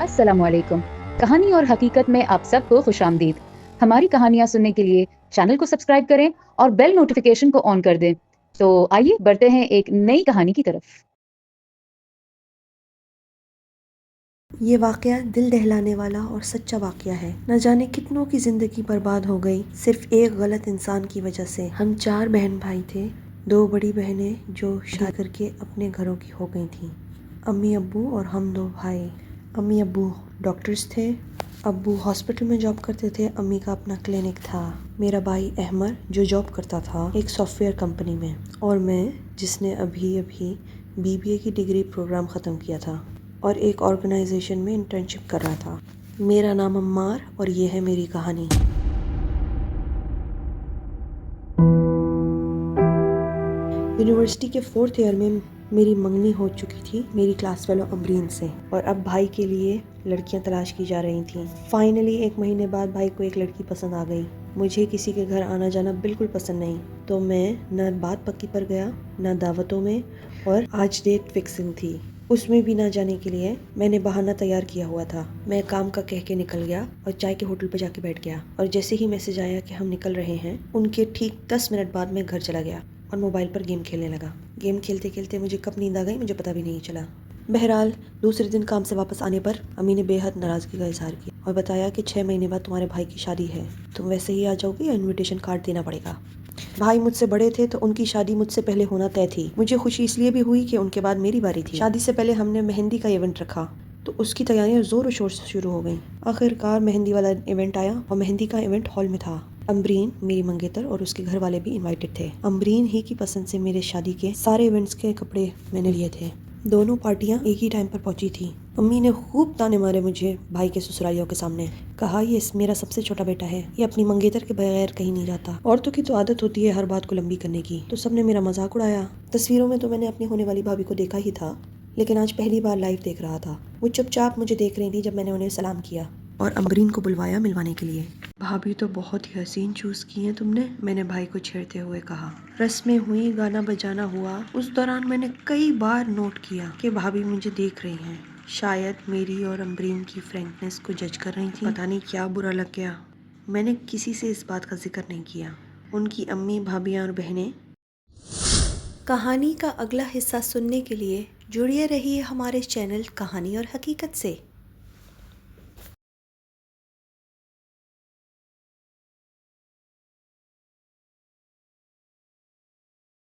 अस्सलाम वालेकुम। कहानी और हकीकत में आप सबको खुश आमदीद। हमारी कहानियां सुनने के लिए चैनल को सब्सक्राइब करें और बेल नोटिफिकेशन को ऑन कर दें। तो आइए बढ़ते हैं एक नई कहानी की तरफ। ये वाक़या दिल दहलाने वाला और सच्चा वाक़या है। न जाने कितनों की ज़िंदगी बर्बाद हो गई सिर्फ एक गलत इंसान की वजह से। हम 4 बहन भाई थे। 2 बड़ी बहनें जो शादी करके अपने घरों की हो गई थीं। अम्मी अब्बू और हम 2 भाई। अम्मी अब्बू डॉक्टर्स थे। अब्बू हॉस्पिटल में जॉब करते थे। अम्मी का अपना क्लिनिक था। मेरा भाई अहमद जो जॉब करता था एक सॉफ्टवेयर कंपनी में, और मैं जिसने अभी अभी BBA की डिग्री प्रोग्राम ख़त्म किया था और एक ऑर्गेनाइजेशन में इंटर्नशिप कर रहा था। मेरा नाम अम्मार और ये है मेरी कहानी। यूनिवर्सिटी के 4th ईयर में मेरी मंगनी हो चुकी थी मेरी क्लास फेलो अमरीन से, और अब भाई के लिए लड़कियां तलाश की जा रही थीं। फाइनली 1 महीने बाद भाई को एक लड़की पसंद आ गई। मुझे किसी के घर आना जाना बिल्कुल पसंद नहीं, तो मैं न बात पक्की पर गया न दावतों में, और आज डेट फिक्सिंग थी उसमें भी ना जाने के लिए मैंने बहाना तैयार किया हुआ था। मैं काम का कह के निकल गया और चाय के होटल पर जाके बैठ गया, और जैसे ही मैसेज आया कि हम निकल रहे हैं, उनके ठीक 10 मिनट बाद मैं घर चला गया और मोबाइल पर गेम खेलने लगा। गेम खेलते खेलते मुझे कब नींद आ गई मुझे पता भी नहीं चला। बहरहाल दूसरे दिन काम से वापस आने पर अम्मी ने बेहद नाराज़गी का इजहार किया और बताया कि 6 महीने बाद तुम्हारे भाई की शादी है, तुम वैसे ही आ जाओगी या इन्विटेशन कार्ड देना पड़ेगा। भाई मुझसे बड़े थे तो उनकी शादी मुझसे पहले होना तय थी। मुझे खुशी इसलिए भी हुई कि उनके बाद मेरी बारी थी। शादी से पहले हमने मेहंदी का इवेंट रखा तो उसकी तैयारियां ज़ोर शोर से शुरू हो गई। आखिरकार मेहंदी वाला इवेंट आया और मेहंदी का इवेंट हॉल में था। अमरीन मेरी मंगेतर और उसके घर वाले भी इनवाइटेड थे। अमरीन ही की पसंद से मेरे शादी के सारे इवेंट्स के कपड़े मैंने लिए थे। दोनों पार्टियां एक ही टाइम पर पहुंची थी। अम्मी ने खूब ताने मारे मुझे भाई के ससुरालियों के सामने। कहा ये मेरा सबसे छोटा बेटा है, ये अपनी मंगेतर के बगैर कहीं नहीं जाता। औरतों की तो आदत होती है हर बात को लंबी करने की। तो सबने मेरा मजाक उड़ाया। तस्वीरों में तो मैंने अपनी होने वाली भाभी को देखा ही था, लेकिन आज पहली बार लाइव देख रहा था। वो चुपचाप मुझे देख रही थी जब मैंने उन्हें सलाम किया और अमरीन को बुलवाया मिलवाने के लिए। भाभी तो बहुत ही हसीन चूज की हैं तुमने, मैंने भाई को छेड़ते हुए कहा। रस्में हुई, गाना बजाना हुआ। उस दौरान मैंने कई बार नोट किया कि भाभी मुझे देख रही हैं। शायद मेरी और अमरीन की फ्रैंकनेस को जज कर रही थी। पता नहीं क्या बुरा लग गया। मैंने किसी से इस बात का जिक्र नहीं किया। उनकी अम्मी, भाभियाँ और बहनें। कहानी का अगला हिस्सा सुनने के लिए जुड़िए रहिए हमारे चैनल कहानी और हकीकत से।